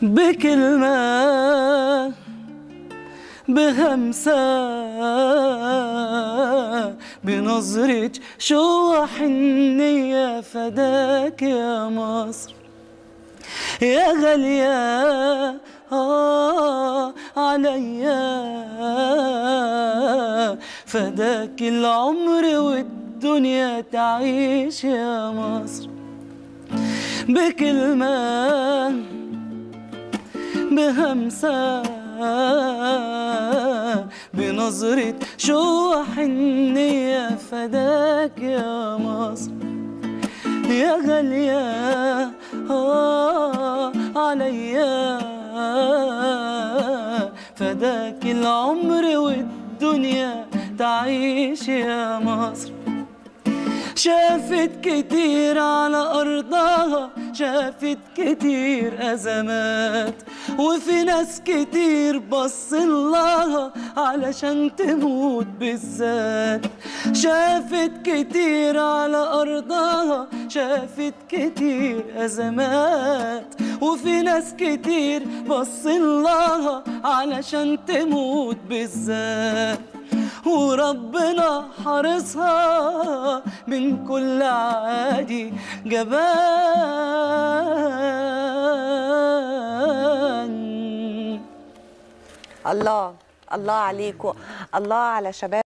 بكلمة بهمسة بنظرة شو حنية فداك يا مصر يا غالية عليا فداك العمر والدنيا تعيش يا مصر بكلمة بهمسة بنظرة شو حنية فداك يا مصر يا غالية عليا فداك العمر والدنيا تعيش يا مصر شافت كتير على أرضها شافت كتير أزمات وفي ناس كتير بصلها علشان تموت بالذات شافت كتير على أرضها شافت كتير أزمات وفي ناس كتير بصلها علشان تموت بالذات وربنا حارسها من كل عادي جبان. الله الله عليكم، الله على شباب